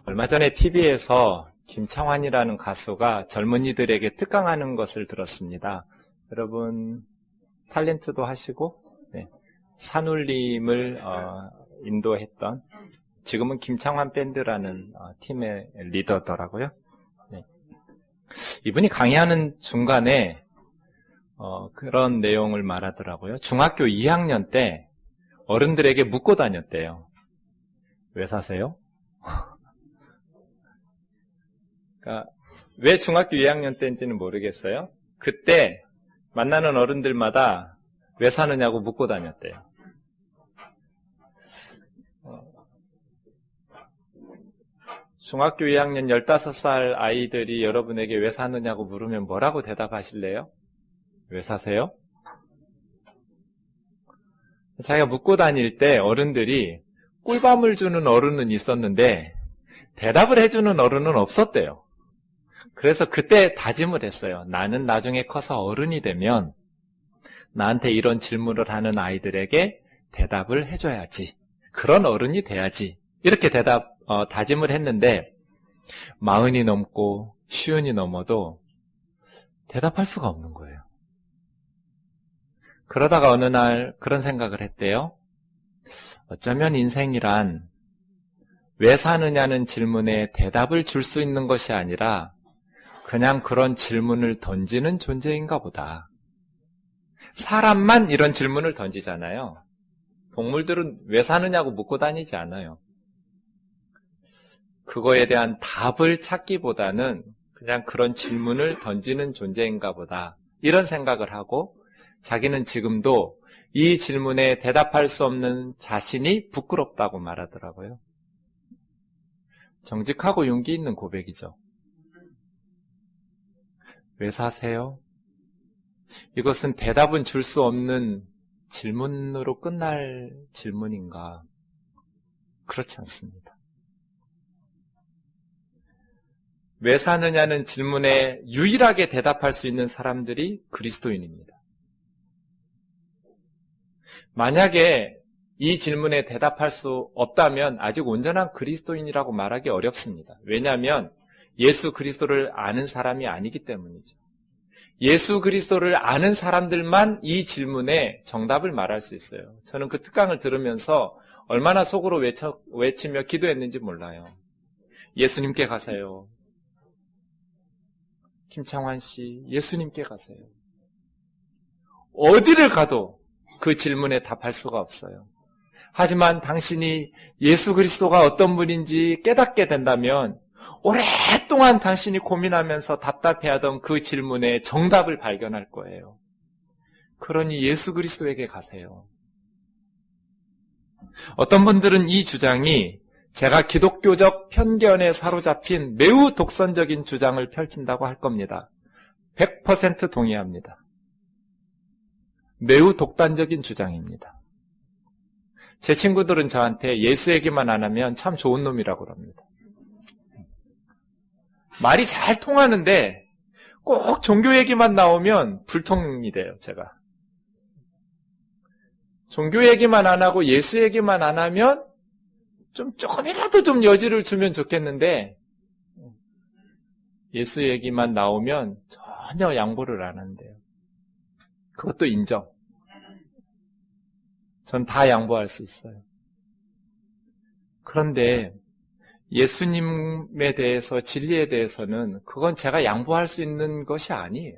얼마 전에 TV에서 김창완이라는 가수가 젊은이들에게 특강하는 것을 들었습니다. 여러분 탤런트도 하시고 산울림을 인도했던 지금은 김창완 밴드라는 팀의 리더더라고요. 이분이 강의하는 중간에 그런 내용을 말하더라고요. 중학교 2학년 때 어른들에게 묻고 다녔대요. 왜 사세요? 그러니까 왜 중학교 2학년 때인지는 모르겠어요. 그때 만나는 어른들마다 왜 사느냐고 묻고 다녔대요. 중학교 2학년 15살 아이들이 여러분에게 왜 사느냐고 물으면 뭐라고 대답하실래요? 왜 사세요? 자기가 묻고 다닐 때 어른들이 꿀밤을 주는 어른은 있었는데 대답을 해주는 어른은 없었대요. 그래서 그때 다짐을 했어요. 나는 나중에 커서 어른이 되면 나한테 이런 질문을 하는 아이들에게 대답을 해줘야지. 그런 어른이 돼야지. 이렇게 다짐을 했는데 40이 넘고 50이 넘어도 대답할 수가 없는 거예요. 그러다가 어느 날 그런 생각을 했대요. 어쩌면 인생이란 왜 사느냐는 질문에 대답을 줄 수 있는 것이 아니라 그냥 그런 질문을 던지는 존재인가 보다. 사람만 이런 질문을 던지잖아요. 동물들은 왜 사느냐고 묻고 다니지 않아요. 그거에 대한 답을 찾기보다는 그냥 그런 질문을 던지는 존재인가 보다. 이런 생각을 하고 자기는 지금도 이 질문에 대답할 수 없는 자신이 부끄럽다고 말하더라고요. 정직하고 용기 있는 고백이죠. 왜 사세요? 이것은 대답은 줄 수 없는 질문으로 끝날 질문인가? 그렇지 않습니다. 왜 사느냐는 질문에 유일하게 대답할 수 있는 사람들이 그리스도인입니다. 만약에 이 질문에 대답할 수 없다면 아직 온전한 그리스도인이라고 말하기 어렵습니다. 왜냐하면 예수 그리스도를 아는 사람이 아니기 때문이죠. 예수 그리스도를 아는 사람들만 이 질문에 정답을 말할 수 있어요. 저는 그 특강을 들으면서 얼마나 속으로 외치며 기도했는지 몰라요. 예수님께 가세요. 김창완 씨, 예수님께 가세요. 어디를 가도 그 질문에 답할 수가 없어요. 하지만 당신이 예수 그리스도가 어떤 분인지 깨닫게 된다면 오랫동안 당신이 고민하면서 답답해하던 그 질문에 정답을 발견할 거예요. 그러니 예수 그리스도에게 가세요. 어떤 분들은 이 주장이 제가 기독교적 편견에 사로잡힌 매우 독선적인 주장을 펼친다고 할 겁니다. 100% 동의합니다. 매우 독단적인 주장입니다. 제 친구들은 저한테 예수 얘기만 안 하면 참 좋은 놈이라고 합니다. 말이 잘 통하는데 꼭 종교 얘기만 나오면 불통이 돼요, 제가. 종교 얘기만 안 하고 예수 얘기만 안 하면 조금이라도 좀 여지를 주면 좋겠는데 예수 얘기만 나오면 전혀 양보를 안 한대요. 그것도 인정. 전 다 양보할 수 있어요. 그런데 예수님에 대해서, 진리에 대해서는 그건 제가 양보할 수 있는 것이 아니에요.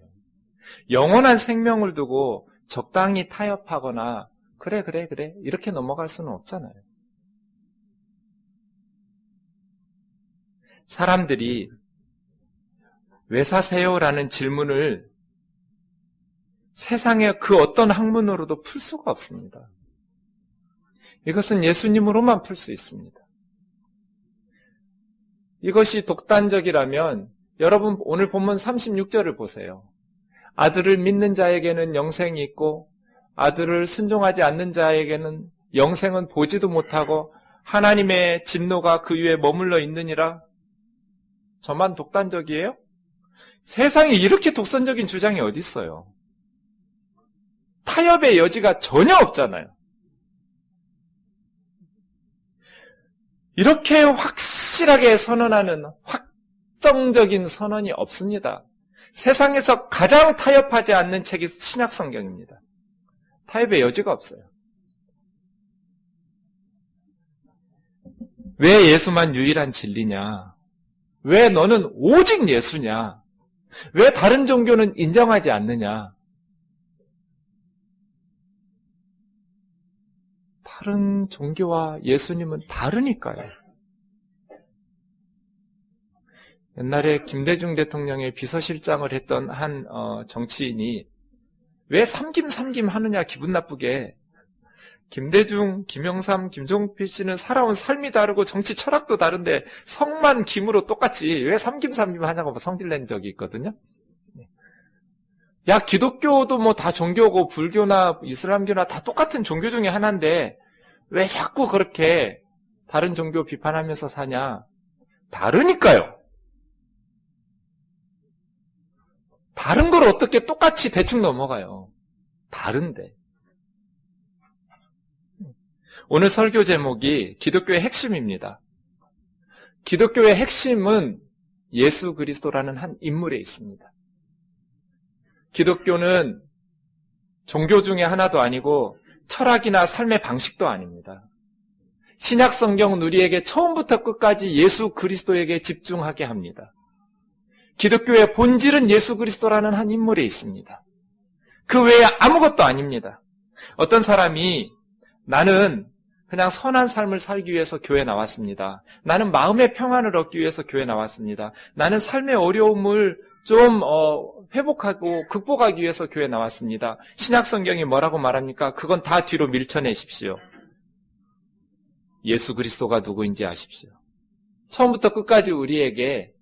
영원한 생명을 두고 적당히 타협하거나 그래 이렇게 넘어갈 수는 없잖아요. 사람들이 왜 사세요? 라는 질문을 세상의 그 어떤 학문으로도 풀 수가 없습니다. 이것은 예수님으로만 풀 수 있습니다. 이것이 독단적이라면 여러분 오늘 본문 36절을 보세요. 아들을 믿는 자에게는 영생이 있고 아들을 순종하지 않는 자에게는 영생은 보지도 못하고 하나님의 진노가 그 위에 머물러 있느니라. 저만 독단적이에요? 세상에 이렇게 독선적인 주장이 어디 있어요? 타협의 여지가 전혀 없잖아요. 이렇게 확실하게 선언하는 확정적인 선언이 없습니다. 세상에서 가장 타협하지 않는 책이 신약 성경입니다. 타협의 여지가 없어요. 왜 예수만 유일한 진리냐? 왜 너는 오직 예수냐? 왜 다른 종교는 인정하지 않느냐? 다른 종교와 예수님은 다르니까요. 옛날에 김대중 대통령의 비서실장을 했던 한 정치인이 왜 삼김 하느냐 기분 나쁘게, 김대중, 김영삼, 김종필 씨는 살아온 삶이 다르고 정치 철학도 다른데 성만 김으로 똑같지 왜 삼김 하냐고 성질낸 적이 있거든요. 야, 기독교도 뭐 다 종교고 불교나 이슬람교나 다 똑같은 종교 중에 하나인데 왜 자꾸 그렇게 다른 종교 비판하면서 사냐? 다르니까요. 다른 걸 어떻게 똑같이 대충 넘어가요? 다른데. 오늘 설교 제목이 기독교의 핵심입니다. 기독교의 핵심은 예수 그리스도라는 한 인물에 있습니다. 기독교는 종교 중에 하나도 아니고 철학이나 삶의 방식도 아닙니다. 신약 성경은 우리에게 처음부터 끝까지 예수 그리스도에게 집중하게 합니다. 기독교의 본질은 예수 그리스도라는 한 인물에 있습니다. 그 외에 아무것도 아닙니다. 어떤 사람이 나는 그냥 선한 삶을 살기 위해서 교회에 나왔습니다. 나는 마음의 평안을 얻기 위해서 교회에 나왔습니다. 나는 삶의 어려움을 좀 회복하고 극복하기 위해서 교회에 나왔습니다. 신약 성경이 뭐라고 말합니까? 그건 다 뒤로 밀쳐내십시오. 예수 그리스도가 누구인지 아십시오. 처음부터 끝까지 우리에게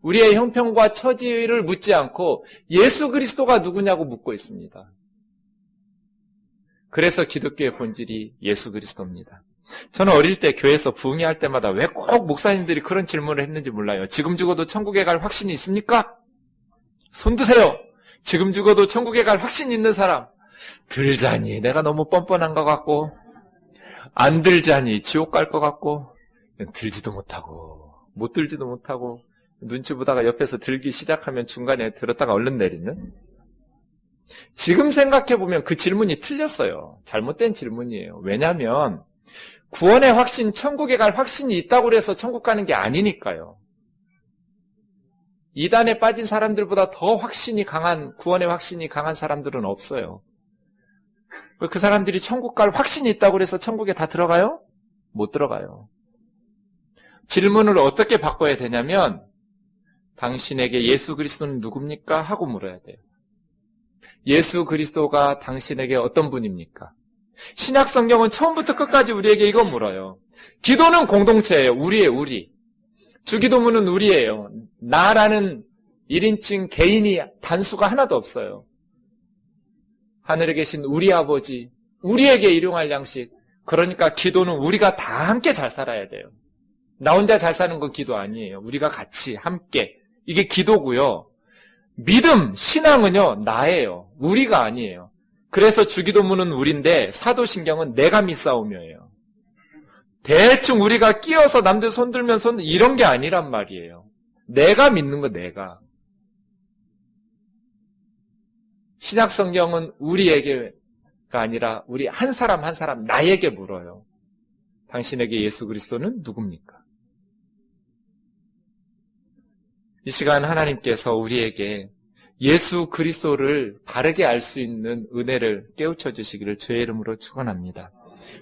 우리의 형편과 처지를 묻지 않고 예수 그리스도가 누구냐고 묻고 있습니다. 그래서 기독교의 본질이 예수 그리스도입니다. 저는 어릴 때 교회에서 부흥회 할 때마다 왜 꼭 목사님들이 그런 질문을 했는지 몰라요. 지금 죽어도 천국에 갈 확신이 있습니까? 손 드세요. 지금 죽어도 천국에 갈 확신 있는 사람. 들자니 내가 너무 뻔뻔한 것 같고, 안 들자니 지옥 갈 것 같고, 들지도 못하고 못 들지도 못하고 눈치 보다가 옆에서 들기 시작하면 중간에 들었다가 얼른 내리는. 지금 생각해보면 그 질문이 틀렸어요. 잘못된 질문이에요. 왜냐하면 구원의 확신, 천국에 갈 확신이 있다고 해서 천국 가는 게 아니니까요. 이단에 빠진 사람들보다 더 확신이 강한, 구원의 확신이 강한 사람들은 없어요. 그 사람들이 천국 갈 확신이 있다고 해서 천국에 다 들어가요? 못 들어가요. 질문을 어떻게 바꿔야 되냐면 당신에게 예수 그리스도는 누굽니까? 하고 물어야 돼요. 예수 그리스도가 당신에게 어떤 분입니까? 신약 성경은 처음부터 끝까지 우리에게 이거 물어요. 기도는 공동체예요. 우리예요, 우리. 주기도문은 우리예요. 나라는 1인칭 개인이 단수가 하나도 없어요. 하늘에 계신 우리 아버지, 우리에게 일용할 양식. 그러니까 기도는 우리가 다 함께 잘 살아야 돼요. 나 혼자 잘 사는 건 기도 아니에요. 우리가 같이 함께. 이게 기도고요. 믿음, 신앙은요, 나예요. 우리가 아니에요. 그래서 주기도문은 우리인데 사도신경은 내가 믿사오며예요. 대충 우리가 끼어서 남들 손 들면 손 이런 게 아니란 말이에요. 내가 믿는 거 내가. 신약성경은 우리에게가 아니라 우리 한 사람 한 사람 나에게 물어요. 당신에게 예수 그리스도는 누굽니까? 이 시간 하나님께서 우리에게 예수 그리스도를 바르게 알 수 있는 은혜를 깨우쳐 주시기를 주의 이름으로 축원합니다.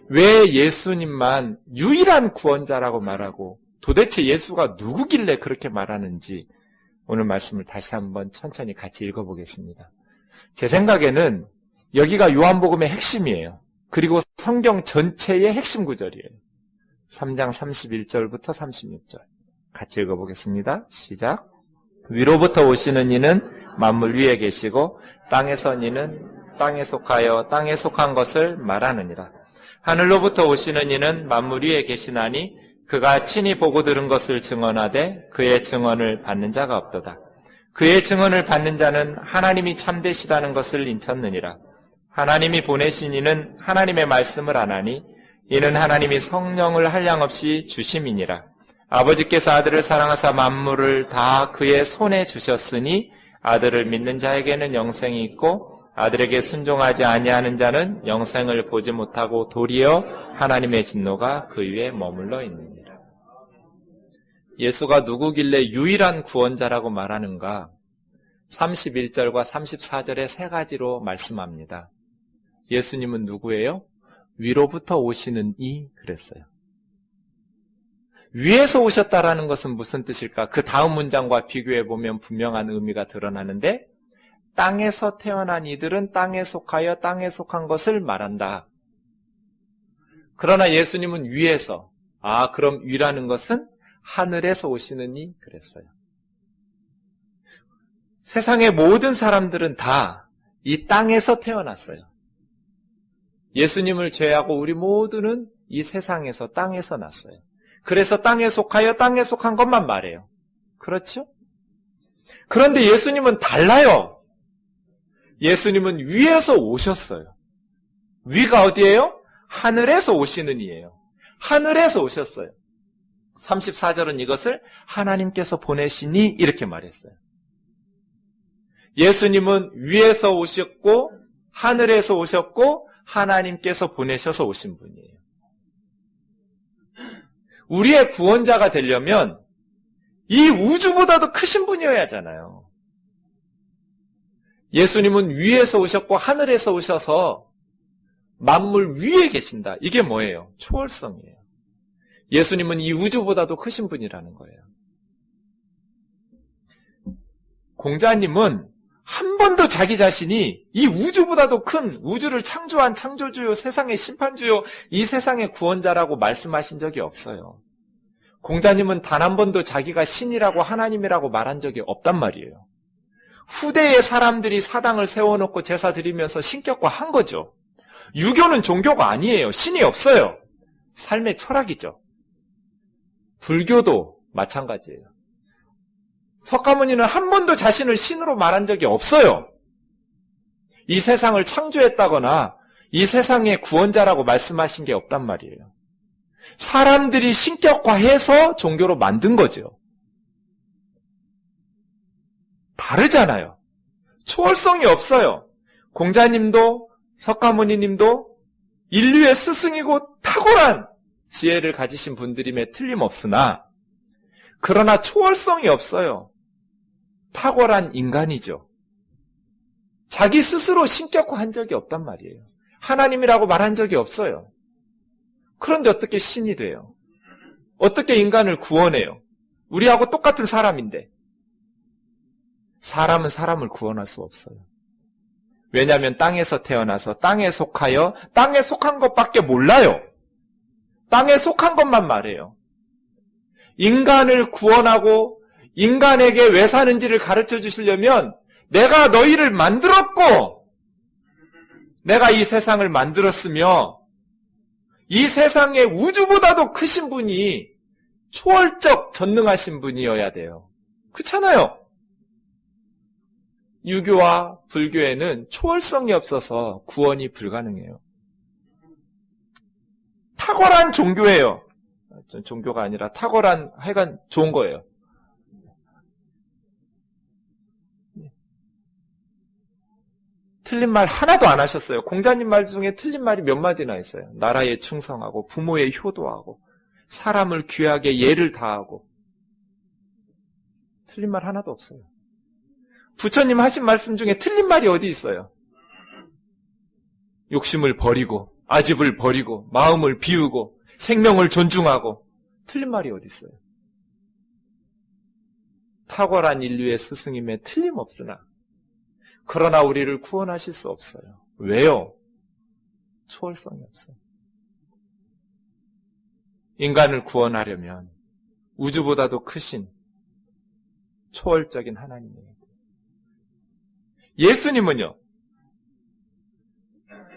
왜 예수님만 유일한 구원자라고 말하고 도대체 예수가 누구길래 그렇게 말하는지 오늘 말씀을 다시 한번 천천히 같이 읽어보겠습니다. 제 생각에는 여기가 요한복음의 핵심이에요. 그리고 성경 전체의 핵심 구절이에요. 3장 31절부터 36절 같이 읽어보겠습니다. 시작. 위로부터 오시는 이는 만물 위에 계시고 땅에서 이는 땅에 속하여 땅에 속한 것을 말하느니라. 하늘로부터 오시는 이는 만물 위에 계시나니 그가 친히 보고 들은 것을 증언하되 그의 증언을 받는 자가 없도다. 그의 증언을 받는 자는 하나님이 참되시다는 것을 인쳤느니라. 하나님이 보내신 이는 하나님의 말씀을 안 하니 이는 하나님이 성령을 한량없이 주심이니라. 아버지께서 아들을 사랑하사 만물을 다 그의 손에 주셨으니 아들을 믿는 자에게는 영생이 있고 아들에게 순종하지 아니하는 자는 영생을 보지 못하고 도리어 하나님의 진노가 그 위에 머물러 있느니라. 예수가 누구길래 유일한 구원자라고 말하는가? 31절과 34절에 세 가지로 말씀합니다. 예수님은 누구예요? 위로부터 오시는 이 그랬어요. 위에서 오셨다라는 것은 무슨 뜻일까? 그 다음 문장과 비교해 보면 분명한 의미가 드러나는데 땅에서 태어난 이들은 땅에 속하여 땅에 속한 것을 말한다. 그러나 예수님은 위에서, 그럼 위라는 것은 하늘에서 오시는 이 그랬어요. 세상의 모든 사람들은 다 이 땅에서 태어났어요. 예수님을 제외하고 우리 모두는 이 세상에서 땅에서 났어요. 그래서 땅에 속하여 땅에 속한 것만 말해요. 그렇죠? 그런데 예수님은 달라요. 예수님은 위에서 오셨어요. 위가 어디예요? 하늘에서 오시는 이예요. 하늘에서 오셨어요. 34절은 이것을 하나님께서 보내시니 이렇게 말했어요. 예수님은 위에서 오셨고 하늘에서 오셨고 하나님께서 보내셔서 오신 분이에요. 우리의 구원자가 되려면 이 우주보다도 크신 분이어야 하잖아요. 예수님은 위에서 오셨고 하늘에서 오셔서 만물 위에 계신다. 이게 뭐예요? 초월성이에요. 예수님은 이 우주보다도 크신 분이라는 거예요. 공자님은 한 번도 자기 자신이 이 우주보다도 큰 우주를 창조한 창조주요, 세상의 심판주요, 이 세상의 구원자라고 말씀하신 적이 없어요. 공자님은 단 한 번도 자기가 신이라고 하나님이라고 말한 적이 없단 말이에요. 후대의 사람들이 사당을 세워놓고 제사 드리면서 신격화한 거죠. 유교는 종교가 아니에요. 신이 없어요. 삶의 철학이죠. 불교도 마찬가지예요. 석가모니는 한 번도 자신을 신으로 말한 적이 없어요. 이 세상을 창조했다거나 이 세상의 구원자라고 말씀하신 게 없단 말이에요. 사람들이 신격화해서 종교로 만든 거죠. 다르잖아요. 초월성이 없어요. 공자님도 석가모니님도 인류의 스승이고 탁월한 지혜를 가지신 분들임에 틀림없으나 그러나 초월성이 없어요. 탁월한 인간이죠. 자기 스스로 신격화한 적이 없단 말이에요. 하나님이라고 말한 적이 없어요. 그런데 어떻게 신이 돼요? 어떻게 인간을 구원해요? 우리하고 똑같은 사람인데. 사람은 사람을 구원할 수 없어요. 왜냐하면 땅에서 태어나서 땅에 속하여 땅에 속한 것밖에 몰라요. 땅에 속한 것만 말해요. 인간을 구원하고 인간에게 왜 사는지를 가르쳐 주시려면 내가 너희를 만들었고 내가 이 세상을 만들었으며 이 세상의 우주보다도 크신 분이 초월적 전능하신 분이어야 돼요. 그렇잖아요. 유교와 불교에는 초월성이 없어서 구원이 불가능해요. 탁월한 종교예요. 종교가 아니라 탁월한 하여간 좋은 거예요. 틀린 말 하나도 안 하셨어요. 공자님 말 중에 틀린 말이 몇 마디나 있어요. 나라에 충성하고 부모에 효도하고 사람을 귀하게 예를 다하고 틀린 말 하나도 없어요. 부처님 하신 말씀 중에 틀린 말이 어디 있어요? 욕심을 버리고 아집을 버리고 마음을 비우고 생명을 존중하고 틀린 말이 어디 있어요? 탁월한 인류의 스승임에 틀림없으나 그러나 우리를 구원하실 수 없어요. 왜요? 초월성이 없어요. 인간을 구원하려면 우주보다도 크신 초월적인 하나님이에요. 예수님은요,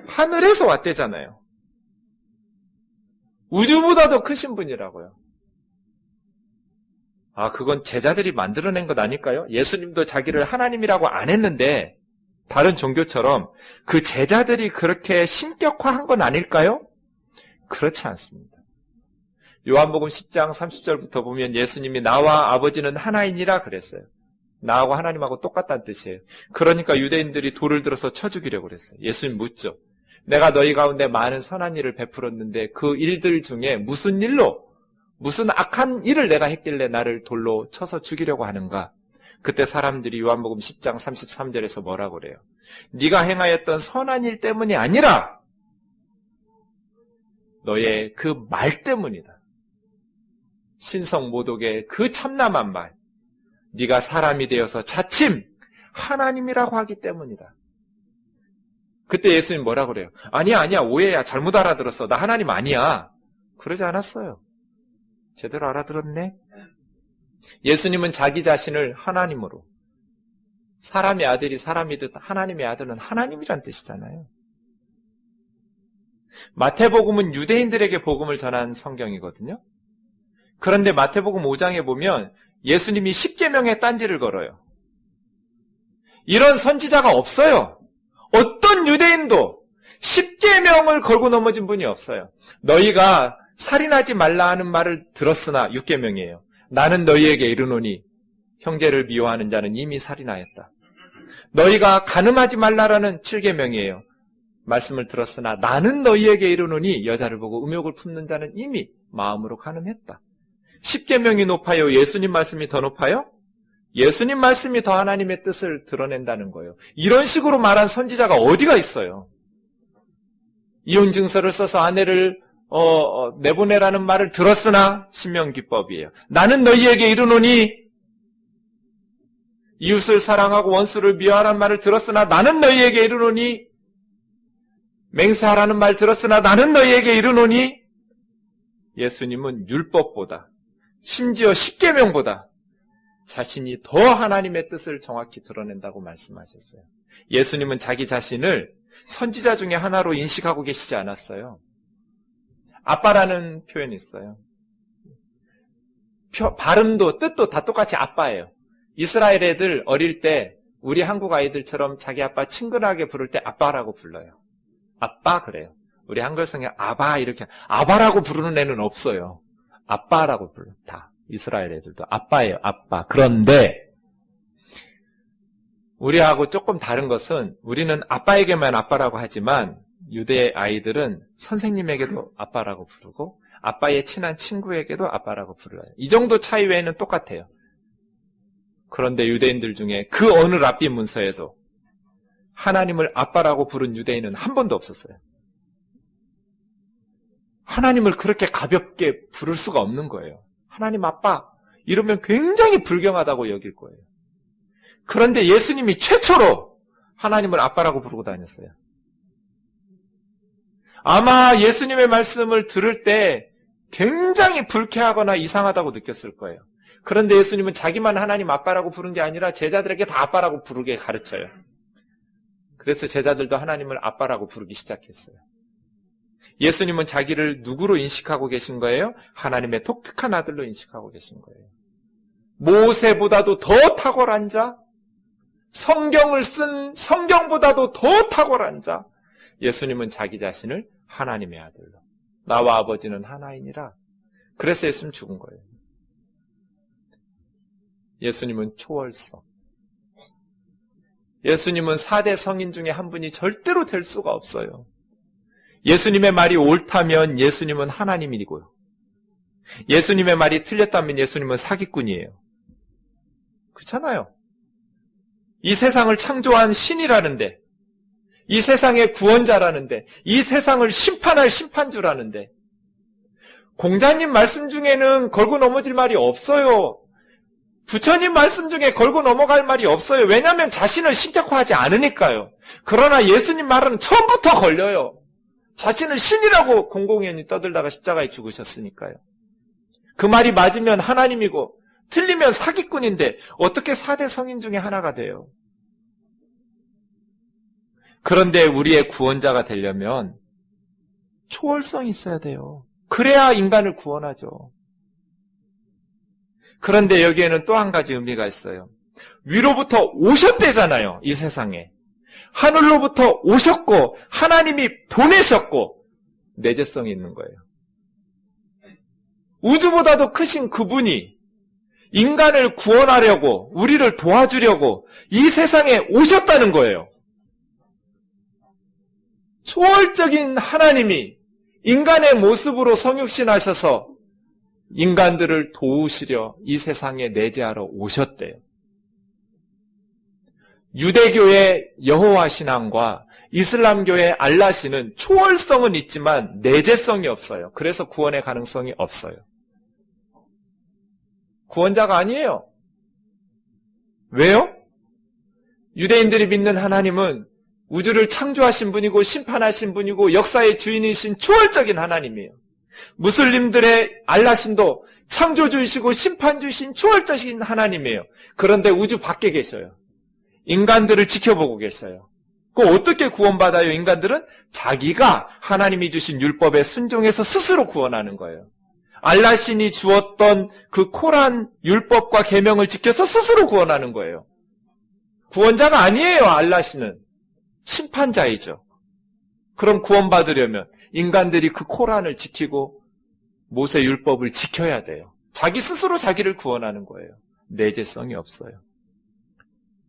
하늘에서 왔대잖아요. 우주보다도 크신 분이라고요. 그건 제자들이 만들어낸 것 아닐까요? 예수님도 자기를 하나님이라고 안 했는데 다른 종교처럼 그 제자들이 그렇게 신격화한 건 아닐까요? 그렇지 않습니다. 요한복음 10장 30절부터 보면 예수님이 나와 아버지는 하나이니라 그랬어요. 나하고 하나님하고 똑같다는 뜻이에요. 그러니까 유대인들이 돌을 들어서 쳐 죽이려고 그랬어요. 예수님 묻죠. 내가 너희 가운데 많은 선한 일을 베풀었는데 그 일들 중에 무슨 일로, 무슨 악한 일을 내가 했길래 나를 돌로 쳐서 죽이려고 하는가? 그때 사람들이 요한복음 10장 33절에서 뭐라고 그래요? 네가 행하였던 선한 일 때문이 아니라 너의 그 말 때문이다. 신성모독의 그 참남한 말, 네가 사람이 되어서 자침 하나님이라고 하기 때문이다. 그때 예수님 뭐라고 그래요? 아니야 오해야, 잘못 알아들었어, 나 하나님 아니야. 그러지 않았어요. 제대로 알아들었네. 예수님은 자기 자신을 하나님으로, 사람의 아들이 사람이듯 하나님의 아들은 하나님이란 뜻이잖아요. 마태복음은 유대인들에게 복음을 전한 성경이거든요. 그런데 마태복음 5장에 보면 예수님이 십계명의 딴지를 걸어요. 이런 선지자가 없어요. 어떤 유대인도 십계명을 걸고 넘어진 분이 없어요. 너희가 살인하지 말라 하는 말을 들었으나 6계명이에요. 나는 너희에게 이르노니 형제를 미워하는 자는 이미 살인하였다. 너희가 간음하지 말라라는 7계명이에요. 말씀을 들었으나 나는 너희에게 이르노니 여자를 보고 음욕을 품는 자는 이미 마음으로 간음했다. 10계명이 높아요? 예수님 말씀이 더 높아요? 예수님 말씀이 더 하나님의 뜻을 드러낸다는 거예요. 이런 식으로 말한 선지자가 어디가 있어요? 이혼 증서를 써서 아내를 내보내라는 말을 들었으나 신명기법이에요. 나는 너희에게 이르노니 이웃을 사랑하고 원수를 미워하라는 말을 들었으나 나는 너희에게 이르노니 맹세하라는 말 들었으나 나는 너희에게 이르노니 예수님은 율법보다 심지어 십계명보다 자신이 더 하나님의 뜻을 정확히 드러낸다고 말씀하셨어요. 예수님은 자기 자신을 선지자 중에 하나로 인식하고 계시지 않았어요. 아빠라는 표현이 있어요. 발음도 뜻도 다 똑같이 아빠예요. 이스라엘 애들 어릴 때 우리 한국 아이들처럼 자기 아빠 친근하게 부를 때 아빠라고 불러요. 아빠 그래요. 우리 한글성에 아바 이렇게 아바라고 부르는 애는 없어요. 아빠라고 불러. 다 이스라엘 애들도 아빠예요. 아빠. 그런데 우리하고 조금 다른 것은 우리는 아빠에게만 아빠라고 하지만 유대 아이들은 선생님에게도 아빠라고 부르고 아빠의 친한 친구에게도 아빠라고 불러요. 이 정도 차이 외에는 똑같아요. 그런데 유대인들 중에 그 어느 랍비 문서에도 하나님을 아빠라고 부른 유대인은 한 번도 없었어요. 하나님을 그렇게 가볍게 부를 수가 없는 거예요. 하나님 아빠 이러면 굉장히 불경하다고 여길 거예요. 그런데 예수님이 최초로 하나님을 아빠라고 부르고 다녔어요. 아마 예수님의 말씀을 들을 때 굉장히 불쾌하거나 이상하다고 느꼈을 거예요. 그런데 예수님은 자기만 하나님 아빠라고 부른 게 아니라 제자들에게 다 아빠라고 부르게 가르쳐요. 그래서 제자들도 하나님을 아빠라고 부르기 시작했어요. 예수님은 자기를 누구로 인식하고 계신 거예요? 하나님의 독특한 아들로 인식하고 계신 거예요. 모세보다도 더 탁월한 자, 성경을 쓴 성경보다도 더 탁월한 자, 예수님은 자기 자신을 하나님의 아들로, 나와 아버지는 하나이니라. 그래서 예수님 죽은 거예요. 예수님은 초월성. 예수님은 4대 성인 중에 한 분이 절대로 될 수가 없어요. 예수님의 말이 옳다면 예수님은 하나님이고요. 예수님의 말이 틀렸다면 예수님은 사기꾼이에요. 그렇잖아요. 이 세상을 창조한 신이라는데, 이 세상의 구원자라는데, 이 세상을 심판할 심판주라는데, 공자님 말씀 중에는 걸고 넘어질 말이 없어요. 부처님 말씀 중에 걸고 넘어갈 말이 없어요. 왜냐하면 자신을 신격화하지 않으니까요. 그러나 예수님 말은 처음부터 걸려요. 자신을 신이라고 공공연히 떠들다가 십자가에 죽으셨으니까요. 그 말이 맞으면 하나님이고 틀리면 사기꾼인데 어떻게 4대 성인 중에 하나가 돼요? 그런데 우리의 구원자가 되려면 초월성이 있어야 돼요. 그래야 인간을 구원하죠. 그런데 여기에는 또 한 가지 의미가 있어요. 위로부터 오셨대잖아요. 이 세상에. 하늘로부터 오셨고 하나님이 보내셨고 내재성이 있는 거예요. 우주보다도 크신 그분이 인간을 구원하려고, 우리를 도와주려고 이 세상에 오셨다는 거예요. 초월적인 하나님이 인간의 모습으로 성육신하셔서 인간들을 도우시려 이 세상에 내재하러 오셨대요. 유대교의 여호와 신앙과 이슬람교의 알라 신은 초월성은 있지만 내재성이 없어요. 그래서 구원의 가능성이 없어요. 구원자가 아니에요. 왜요? 유대인들이 믿는 하나님은 우주를 창조하신 분이고 심판하신 분이고 역사의 주인이신 초월적인 하나님이에요. 무슬림들의 알라신도 창조주이시고 심판주이신 초월적인 하나님이에요. 그런데 우주 밖에 계셔요. 인간들을 지켜보고 계셔요. 그럼 어떻게 구원받아요? 인간들은 자기가 하나님이 주신 율법에 순종해서 스스로 구원하는 거예요. 알라신이 주었던 그 코란 율법과 계명을 지켜서 스스로 구원하는 거예요. 구원자가 아니에요. 알라신은 심판자이죠. 그럼 구원받으려면 인간들이 그 코란을 지키고 모세 율법을 지켜야 돼요. 자기 스스로 자기를 구원하는 거예요. 내재성이 없어요.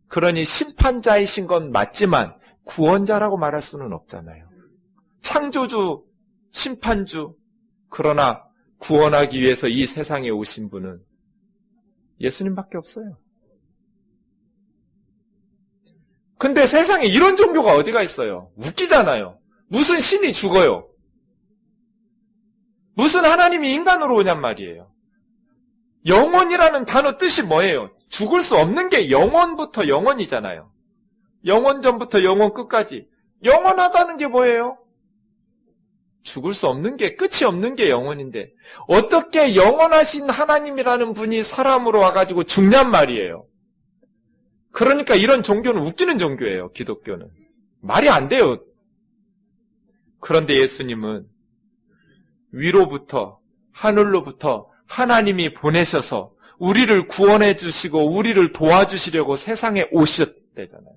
그러니 심판자이신 건 맞지만 구원자라고 말할 수는 없잖아요. 창조주, 심판주, 그러나 구원하기 위해서 이 세상에 오신 분은 예수님밖에 없어요. 근데 세상에 이런 종교가 어디가 있어요? 웃기잖아요. 무슨 신이 죽어요? 무슨 하나님이 인간으로 오냔 말이에요. 영원이라는 단어 뜻이 뭐예요? 죽을 수 없는 게 영원부터 영원이잖아요. 영원 전부터 영원 끝까지. 영원하다는 게 뭐예요? 죽을 수 없는 게, 끝이 없는 게 영원인데 어떻게 영원하신 하나님이라는 분이 사람으로 와가지고 죽냔 말이에요. 그러니까 이런 종교는 웃기는 종교예요. 기독교는. 말이 안 돼요. 그런데 예수님은 위로부터, 하늘로부터 하나님이 보내셔서 우리를 구원해 주시고 우리를 도와주시려고 세상에 오셨대잖아요.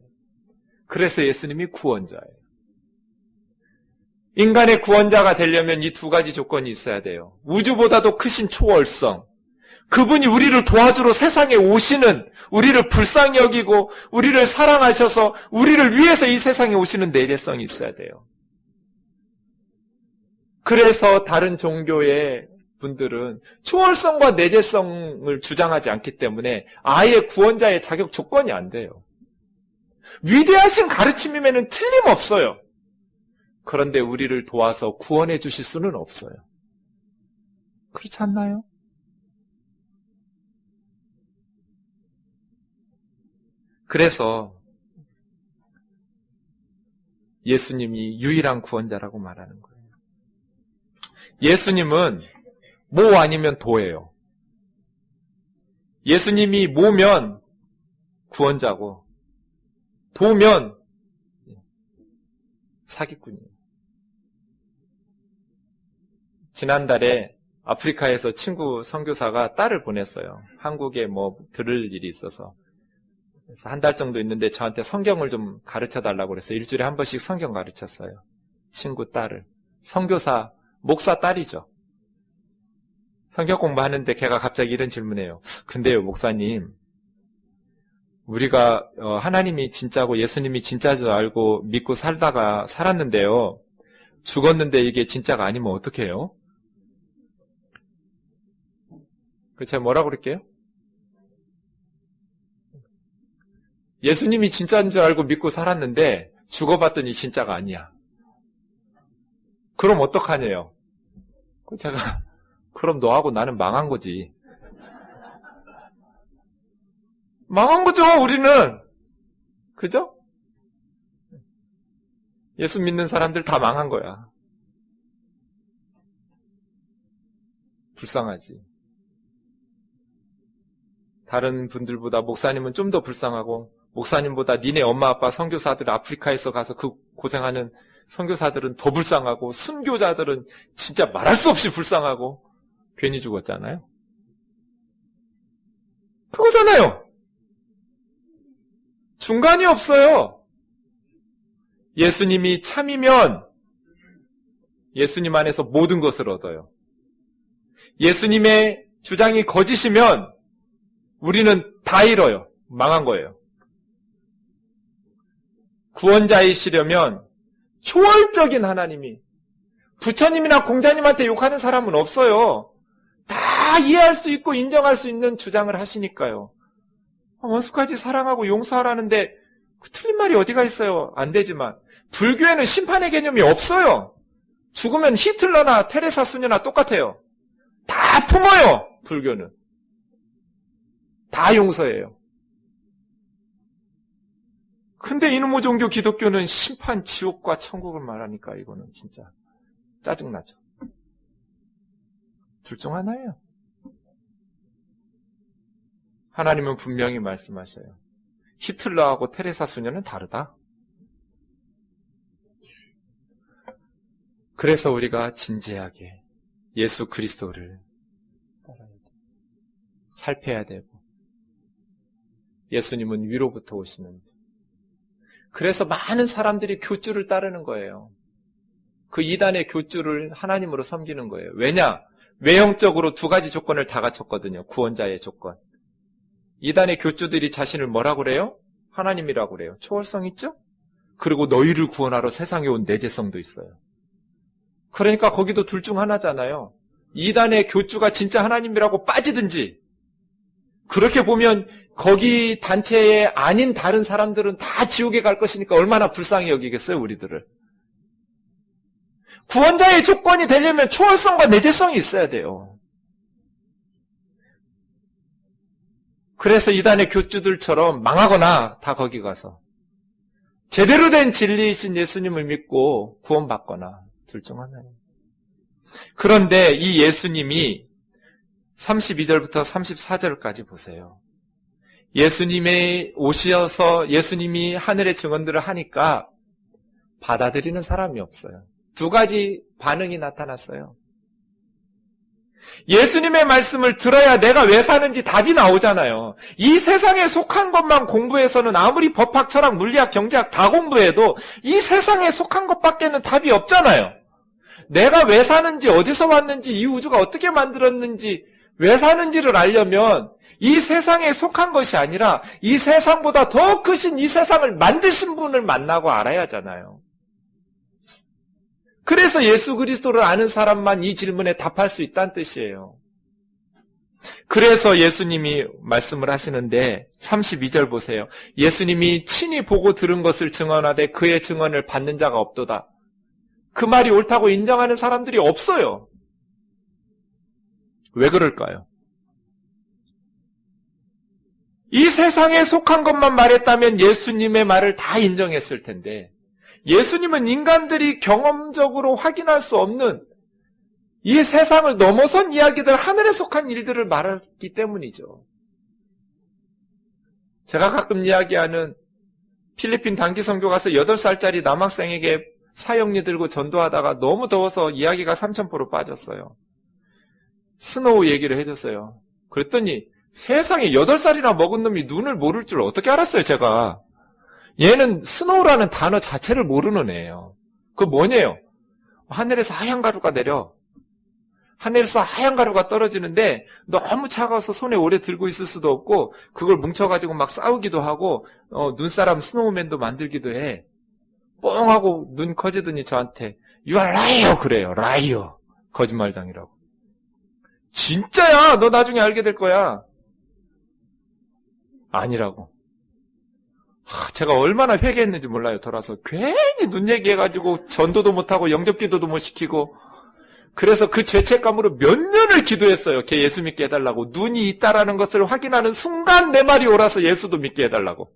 그래서 예수님이 구원자예요. 인간의 구원자가 되려면 이 두 가지 조건이 있어야 돼요. 우주보다도 크신 초월성, 그분이 우리를 도와주러 세상에 오시는, 우리를 불쌍히 여기고 우리를 사랑하셔서 우리를 위해서 이 세상에 오시는 내재성이 있어야 돼요. 그래서 다른 종교의 분들은 초월성과 내재성을 주장하지 않기 때문에 아예 구원자의 자격 조건이 안 돼요. 위대하신 가르침임에는 틀림없어요. 그런데 우리를 도와서 구원해 주실 수는 없어요. 그렇지 않나요? 그래서 예수님이 유일한 구원자라고 말하는 거예요. 예수님은 모 아니면 도예요. 예수님이 모면 구원자고 도면 사기꾼이에요. 지난달에 아프리카에서 친구 선교사가 딸을 보냈어요. 한국에 들을 일이 있어서. 그래서 한 달 정도 있는데 저한테 성경을 좀 가르쳐 달라고 그래서 일주일에 한 번씩 성경 가르쳤어요. 친구 딸을. 선교사, 목사 딸이죠. 성경 공부하는데 걔가 갑자기 이런 질문해요. 근데요, 목사님, 우리가 하나님이 진짜고 예수님이 진짜인 줄 알고 믿고 살았는데요. 죽었는데 이게 진짜가 아니면 어떡해요? 그래서 제가 뭐라고 그럴게요? 예수님이 진짜인 줄 알고 믿고 살았는데 죽어봤더니 진짜가 아니야. 그럼 어떡하냐요? 제가 그럼 너하고 나는 망한 거지. 망한 거죠, 우리는. 그죠? 예수 믿는 사람들 다 망한 거야. 불쌍하지. 다른 분들보다 목사님은 좀 더 불쌍하고 목사님보다 니네 엄마 아빠 선교사들 아프리카에서 가서 그 고생하는 선교사들은 더 불쌍하고 순교자들은 진짜 말할 수 없이 불쌍하고 괜히 죽었잖아요. 그거잖아요. 중간이 없어요. 예수님이 참이면 예수님 안에서 모든 것을 얻어요. 예수님의 주장이 거짓이면 우리는 다 잃어요. 망한 거예요. 구원자이시려면 초월적인 하나님이, 부처님이나 공자님한테 욕하는 사람은 없어요. 다 이해할 수 있고 인정할 수 있는 주장을 하시니까요. 원수까지 사랑하고 용서하라는데 그 틀린 말이 어디가 있어요? 안 되지만 불교에는 심판의 개념이 없어요. 죽으면 히틀러나 테레사 수녀나 똑같아요. 다 품어요. 불교는. 다 용서해요. 근데 이놈의 종교 기독교는 심판, 지옥과 천국을 말하니까 이거는 진짜 짜증나죠. 둘 중 하나예요. 하나님은 분명히 말씀하셔요. 히틀러하고 테레사 수녀는 다르다. 그래서 우리가 진지하게 예수 그리스도를 따라야 돼. 살펴야 되고, 예수님은 위로부터 오시는 분. 그래서 많은 사람들이 교주를 따르는 거예요. 그 이단의 교주를 하나님으로 섬기는 거예요. 왜냐? 외형적으로 두 가지 조건을 다 갖췄거든요. 구원자의 조건. 이단의 교주들이 자신을 뭐라고 그래요? 하나님이라고 그래요. 초월성 있죠? 그리고 너희를 구원하러 세상에 온 내재성도 있어요. 그러니까 거기도 둘 중 하나잖아요. 이단의 교주가 진짜 하나님이라고 빠지든지, 그렇게 보면 거기 단체에 아닌 다른 사람들은 다 지옥에 갈 것이니까 얼마나 불쌍히 여기겠어요, 우리들을. 구원자의 조건이 되려면 초월성과 내재성이 있어야 돼요. 그래서 이단의 교주들처럼 망하거나 다 거기 가서 제대로 된 진리이신 예수님을 믿고 구원받거나 둘 중 하나예요. 그런데 이 예수님이 32절부터 34절까지 보세요. 예수님의 오셔서 예수님이 하늘의 증언들을 하니까 받아들이는 사람이 없어요. 두 가지 반응이 나타났어요. 예수님의 말씀을 들어야 내가 왜 사는지 답이 나오잖아요. 이 세상에 속한 것만 공부해서는 아무리 법학, 철학, 물리학, 경제학 다 공부해도 이 세상에 속한 것밖에는 답이 없잖아요. 내가 왜 사는지, 어디서 왔는지, 이 우주가 어떻게 만들었는지, 왜 사는지를 알려면 이 세상에 속한 것이 아니라 이 세상보다 더 크신 이 세상을 만드신 분을 만나고 알아야 하잖아요. 그래서 예수 그리스도를 아는 사람만 이 질문에 답할 수 있다는 뜻이에요. 그래서 예수님이 말씀을 하시는데 32절 보세요. 예수님이 친히 보고 들은 것을 증언하되 그의 증언을 받는 자가 없도다. 그 말이 옳다고 인정하는 사람들이 없어요. 왜 그럴까요? 이 세상에 속한 것만 말했다면 예수님의 말을 다 인정했을 텐데, 예수님은 인간들이 경험적으로 확인할 수 없는 이 세상을 넘어선 이야기들, 하늘에 속한 일들을 말했기 때문이죠. 제가 가끔 이야기하는 필리핀 단기 선교 가서 8살짜리 남학생에게 사형리 들고 전도하다가 너무 더워서 이야기가 3000% 빠졌어요. 스노우 얘기를 해줬어요. 그랬더니 세상에 8살이나 먹은 놈이 눈을 모를 줄 어떻게 알았어요, 제가. 얘는 스노우라는 단어 자체를 모르는 애예요. 그거 뭐냐요? 하늘에서 하얀 가루가 내려. 하늘에서 하얀 가루가 떨어지는데 너무 차가워서 손에 오래 들고 있을 수도 없고 그걸 뭉쳐가지고 막 싸우기도 하고 눈사람 스노우맨도 만들기도 해. 뻥하고 눈 커지더니 저한테 You are liar 그래요. liar. 거짓말장이라고. 진짜야. 너 나중에 알게 될 거야. 아니라고. 제가 얼마나 회개했는지 몰라요. 돌아서 괜히 눈 얘기해가지고 전도도 못하고 영접기도도 못 시키고 그래서 그 죄책감으로 몇 년을 기도했어요. 걔 예수 믿게 해달라고. 눈이 있다라는 것을 확인하는 순간 내 말이 옳아서 예수도 믿게 해달라고.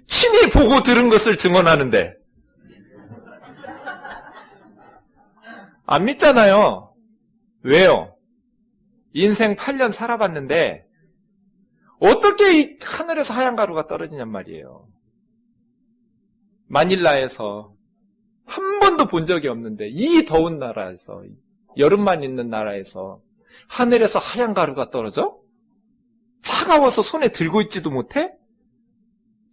친히 보고 들은 것을 증언하는데 안 믿잖아요. 왜요? 인생 8년 살아봤는데 어떻게 이 하늘에서 하얀 가루가 떨어지냔 말이에요. 마닐라에서 한 번도 본 적이 없는데 이 더운 나라에서, 여름만 있는 나라에서 하늘에서 하얀 가루가 떨어져? 차가워서 손에 들고 있지도 못해?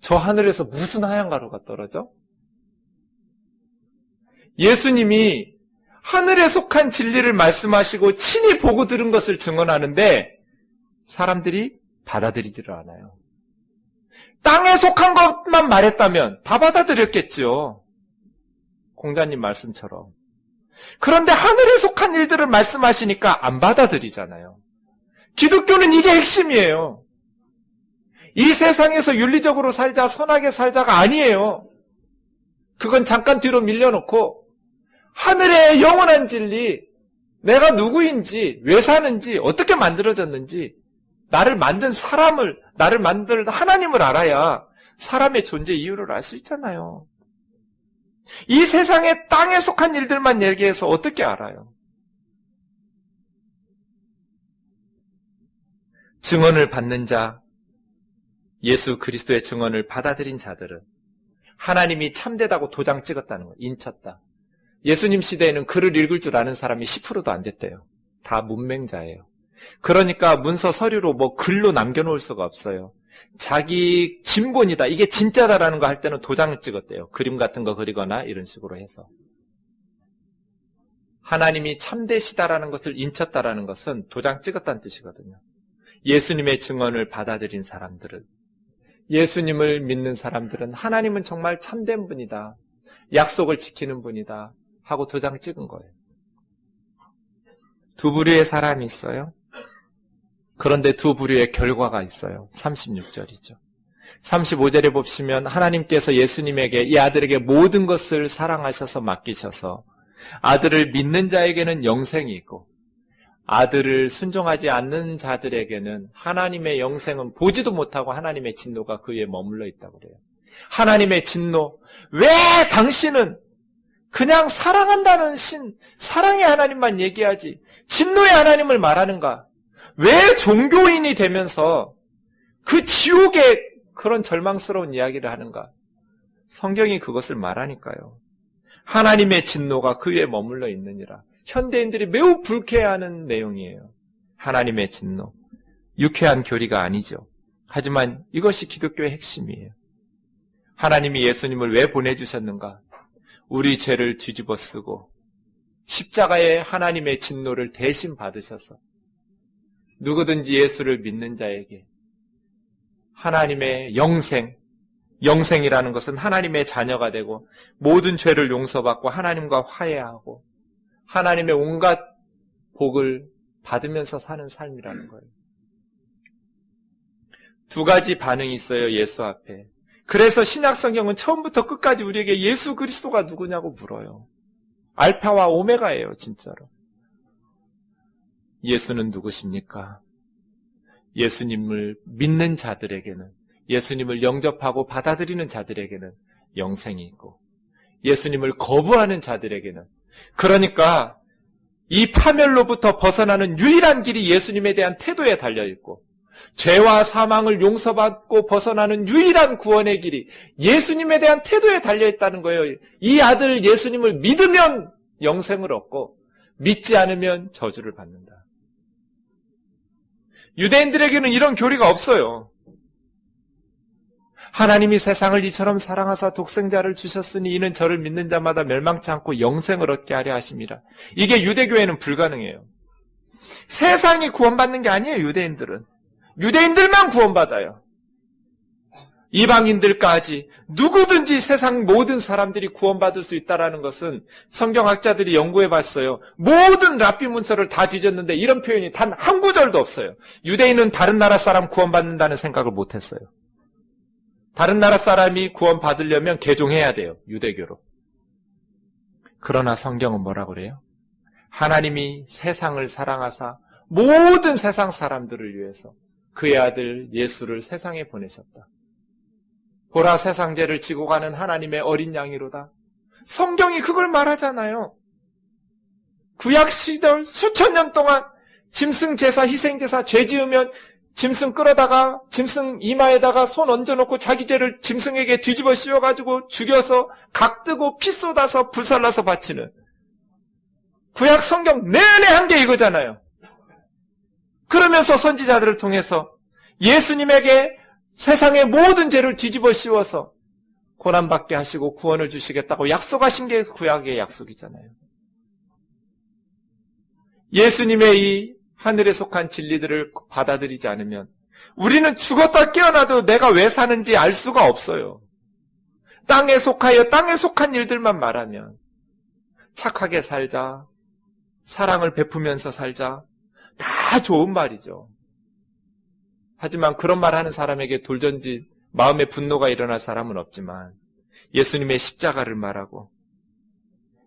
저 하늘에서 무슨 하얀 가루가 떨어져? 예수님이 하늘에 속한 진리를 말씀하시고 친히 보고 들은 것을 증언하는데 사람들이 받아들이지를 않아요. 땅에 속한 것만 말했다면 다 받아들였겠죠. 공자님 말씀처럼. 그런데 하늘에 속한 일들을 말씀하시니까 안 받아들이잖아요. 기독교는 이게 핵심이에요. 이 세상에서 윤리적으로 살자, 선하게 살자가 아니에요. 그건 잠깐 뒤로 밀려놓고 하늘의 영원한 진리, 내가 누구인지, 왜 사는지, 어떻게 만들어졌는지, 나를 만든 사람을, 나를 만든 하나님을 알아야 사람의 존재 이유를 알 수 있잖아요. 이 세상의 땅에 속한 일들만 얘기해서 어떻게 알아요? 증언을 받는 자, 예수 그리스도의 증언을 받아들인 자들은 하나님이 참되다고 도장 찍었다는 거예요. 인쳤다. 예수님 시대에는 글을 읽을 줄 아는 사람이 10%도 안 됐대요. 다 문맹자예요. 그러니까 문서 서류로 뭐 글로 남겨놓을 수가 없어요. 자기 진본이다, 이게 진짜다라는 거 할 때는 도장을 찍었대요. 그림 같은 거 그리거나 이런 식으로 해서. 하나님이 참되시다라는 것을 인쳤다라는 것은 도장 찍었다는 뜻이거든요. 예수님의 증언을 받아들인 사람들은, 예수님을 믿는 사람들은 하나님은 정말 참된 분이다, 약속을 지키는 분이다 하고 도장 찍은 거예요. 두 부류의 사람이 있어요. 그런데 두 부류의 결과가 있어요. 36절이죠. 35절에 보시면 하나님께서 예수님에게, 이 아들에게 모든 것을 사랑하셔서 맡기셔서 아들을 믿는 자에게는 영생이 있고 아들을 순종하지 않는 자들에게는 하나님의 영생은 보지도 못하고 하나님의 진노가 그 위에 머물러 있다고 그래요. 하나님의 진노. 왜 당신은 그냥 사랑한다는 사랑의 하나님만 얘기하지 진노의 하나님을 말하는가? 왜 종교인이 되면서 그 지옥의 그런 절망스러운 이야기를 하는가? 성경이 그것을 말하니까요. 하나님의 진노가 그 위에 머물러 있느니라. 현대인들이 매우 불쾌해하는 내용이에요. 하나님의 진노. 유쾌한 교리가 아니죠. 하지만 이것이 기독교의 핵심이에요. 하나님이 예수님을 왜 보내주셨는가? 우리 죄를 뒤집어 쓰고 십자가에 하나님의 진노를 대신 받으셔서 누구든지 예수를 믿는 자에게 하나님의 영생이라는 것은 하나님의 자녀가 되고 모든 죄를 용서받고 하나님과 화해하고 하나님의 온갖 복을 받으면서 사는 삶이라는 거예요. 두 가지 반응이 있어요, 예수 앞에. 그래서 신약 성경은 처음부터 끝까지 우리에게 예수 그리스도가 누구냐고 물어요. 알파와 오메가예요, 진짜로. 예수는 누구십니까? 예수님을 믿는 자들에게는, 예수님을 영접하고 받아들이는 자들에게는 영생이 있고, 예수님을 거부하는 자들에게는, 그러니까 이 파멸로부터 벗어나는 유일한 길이 예수님에 대한 태도에 달려있고, 죄와 사망을 용서받고 벗어나는 유일한 구원의 길이 예수님에 대한 태도에 달려있다는 거예요. 이 아들 예수님을 믿으면 영생을 얻고 믿지 않으면 저주를 받는다. 유대인들에게는 이런 교리가 없어요. 하나님이 세상을 이처럼 사랑하사 독생자를 주셨으니 이는 저를 믿는 자마다 멸망치 않고 영생을 얻게 하려 하심이라. 이게 유대교회는 불가능해요. 세상이 구원받는 게 아니에요, 유대인들은. 유대인들만 구원받아요. 이방인들까지 누구든지 세상 모든 사람들이 구원받을 수 있다는 것은 성경학자들이 연구해봤어요. 모든 랍비 문서를 다 뒤졌는데 이런 표현이 단 한 구절도 없어요. 유대인은 다른 나라 사람 구원받는다는 생각을 못했어요. 다른 나라 사람이 구원받으려면 개종해야 돼요, 유대교로. 그러나 성경은 뭐라고 그래요? 하나님이 세상을 사랑하사 모든 세상 사람들을 위해서 그의 아들 예수를 세상에 보내셨다. 보라, 세상 죄를 지고 가는 하나님의 어린 양이로다. 성경이 그걸 말하잖아요. 구약 시절 수천 년 동안 짐승 제사, 희생 제사, 죄 지으면 짐승 끌어다가 짐승 이마에다가 손 얹어놓고 자기 죄를 짐승에게 뒤집어 씌워가지고 죽여서 각 뜨고 피 쏟아서 불살라서 바치는 구약 성경 내내 한 게 이거잖아요. 그러면서 선지자들을 통해서 예수님에게 세상의 모든 죄를 뒤집어 씌워서 고난받게 하시고 구원을 주시겠다고 약속하신 게 구약의 약속이잖아요. 예수님의 이 하늘에 속한 진리들을 받아들이지 않으면 우리는 죽었다 깨어나도 내가 왜 사는지 알 수가 없어요. 땅에 속하여 땅에 속한 일들만 말하면 착하게 살자, 사랑을 베푸면서 살자, 다 좋은 말이죠. 하지만 그런 말 하는 사람에게 돌전지 마음의 분노가 일어날 사람은 없지만 예수님의 십자가를 말하고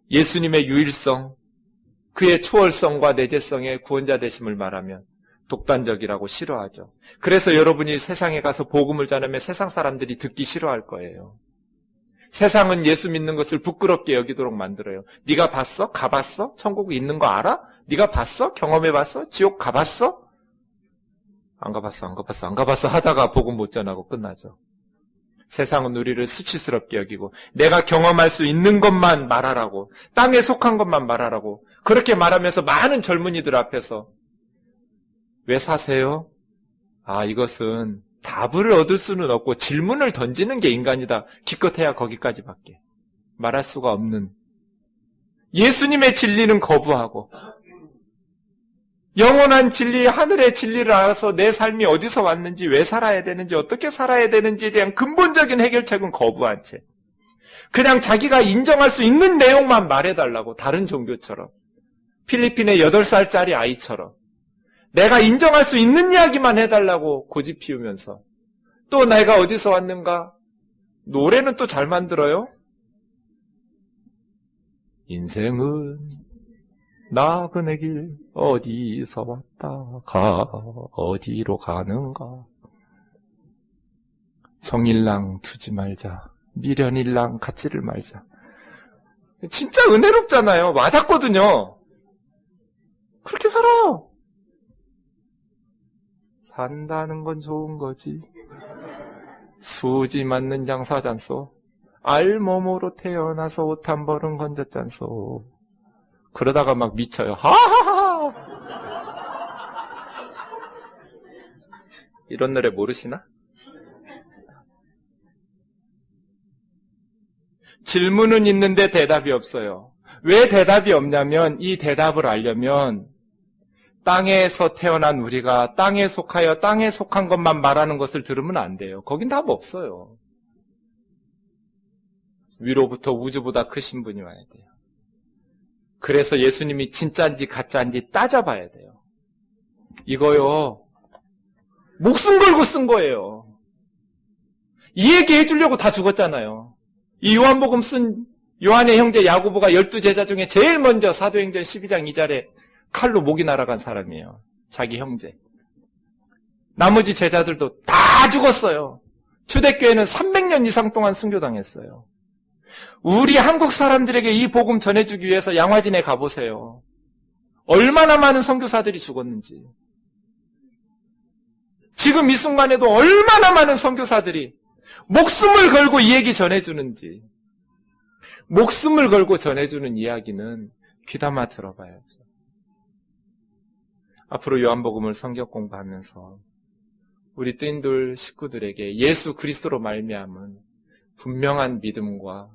예수님의 유일성, 그의 초월성과 내재성의 구원자 되심을 말하면 독단적이라고 싫어하죠. 그래서 여러분이 세상에 가서 복음을 전하면 세상 사람들이 듣기 싫어할 거예요. 세상은 예수 믿는 것을 부끄럽게 여기도록 만들어요. 네가 봤어? 가봤어? 천국 있는 거 알아? 네가 봤어? 경험해봤어? 지옥 가봤어? 안 가봤어 하다가 복음 못 전하고 끝나죠. 세상은 우리를 수치스럽게 여기고 내가 경험할 수 있는 것만 말하라고, 땅에 속한 것만 말하라고 그렇게 말하면서 많은 젊은이들 앞에서 왜 사세요? 이것은 답을 얻을 수는 없고 질문을 던지는 게 인간이다. 기껏해야 거기까지밖에 말할 수가 없는 예수님의 진리는 거부하고 영원한 진리, 하늘의 진리를 알아서 내 삶이 어디서 왔는지, 왜 살아야 되는지, 어떻게 살아야 되는지에 대한 근본적인 해결책은 거부한 채 그냥 자기가 인정할 수 있는 내용만 말해달라고, 다른 종교처럼 필리핀의 8살짜리 아이처럼 내가 인정할 수 있는 이야기만 해달라고 고집 피우면서 또 내가 어디서 왔는가? 노래는 또 잘 만들어요. 인생은 나그네 길 어디서 왔다가 어디로 가는가. 정일랑 두지 말자, 미련일랑 갖지를 말자. 진짜 은혜롭잖아요. 와닿거든요. 그렇게 살아. 산다는 건 좋은 거지. 수지 맞는 장사잖소. 알몸으로 태어나서 옷 한 벌은 건졌잖소. 그러다가 막 미쳐요. 하하하. 이런 노래 모르시나? 질문은 있는데 대답이 없어요. 왜 대답이 없냐면 이 대답을 알려면 땅에서 태어난 우리가 땅에 속하여 땅에 속한 것만 말하는 것을 들으면 안 돼요. 거긴 답 없어요. 위로부터 우주보다 크신 분이 와야 돼요. 그래서 예수님이 진짜인지 가짜인지 따져봐야 돼요. 이거요, 목숨 걸고 쓴 거예요. 이 얘기 해주려고 다 죽었잖아요. 이 요한복음 쓴 요한의 형제 야고보가 12제자 중에 제일 먼저 사도행전 12장 2절에 칼로 목이 날아간 사람이에요. 자기 형제. 나머지 제자들도 다 죽었어요. 초대교회는 300년 이상 동안 순교당했어요. 우리 한국 사람들에게 이 복음 전해주기 위해서 양화진에 가보세요. 얼마나 많은 선교사들이 죽었는지. 지금 이 순간에도 얼마나 많은 선교사들이 목숨을 걸고 이 얘기 전해주는지. 목숨을 걸고 전해주는 이야기는 귀담아 들어봐야죠. 앞으로 요한복음을 성경 공부하면서 우리 뜨인돌 식구들에게 예수 그리스도로 말미암은 분명한 믿음과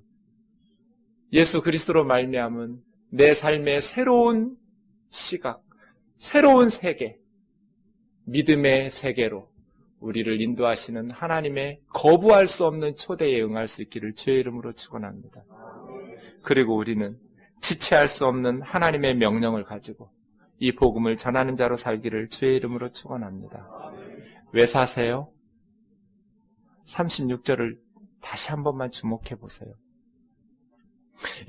예수 그리스도로 말미암은 내 삶의 새로운 시각, 새로운 세계, 믿음의 세계로 우리를 인도하시는 하나님의 거부할 수 없는 초대에 응할 수 있기를 주의 이름으로 축원합니다. 그리고 우리는 지체할 수 없는 하나님의 명령을 가지고 이 복음을 전하는 자로 살기를 주의 이름으로 축원합니다. 왜 사세요? 36절을 다시 한 번만 주목해 보세요.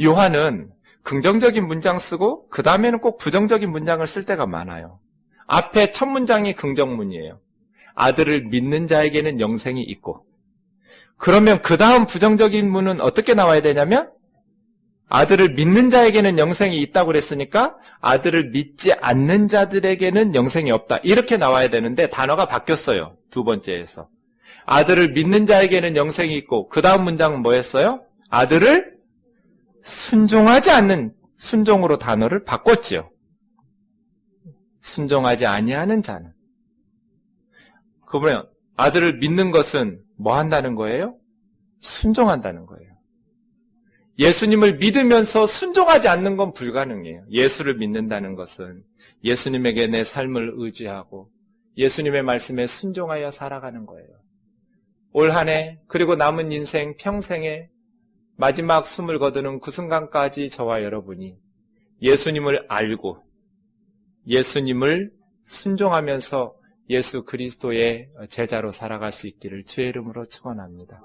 요한은 긍정적인 문장 쓰고 그 다음에는 꼭 부정적인 문장을 쓸 때가 많아요. 앞에 첫 문장이 긍정문이에요. 아들을 믿는 자에게는 영생이 있고. 그러면 그 다음 부정적인 문은 어떻게 나와야 되냐면 아들을 믿는 자에게는 영생이 있다고 그랬으니까 아들을 믿지 않는 자들에게는 영생이 없다. 이렇게 나와야 되는데 단어가 바뀌었어요. 두 번째에서. 아들을 믿는 자에게는 영생이 있고 그 다음 문장은 뭐였어요? 아들을 순종하지 않는, 순종으로 단어를 바꿨지요. 순종하지 아니하는 자는. 그러면 아들을 믿는 것은 뭐 한다는 거예요? 순종한다는 거예요. 예수님을 믿으면서 순종하지 않는 건 불가능해요. 예수를 믿는다는 것은 예수님에게 내 삶을 의지하고 예수님의 말씀에 순종하여 살아가는 거예요. 올 한 해 그리고 남은 인생 평생에 마지막 숨을 거두는 그 순간까지 저와 여러분이 예수님을 알고 예수님을 순종하면서 예수 그리스도의 제자로 살아갈 수 있기를 주의 이름으로 축원합니다.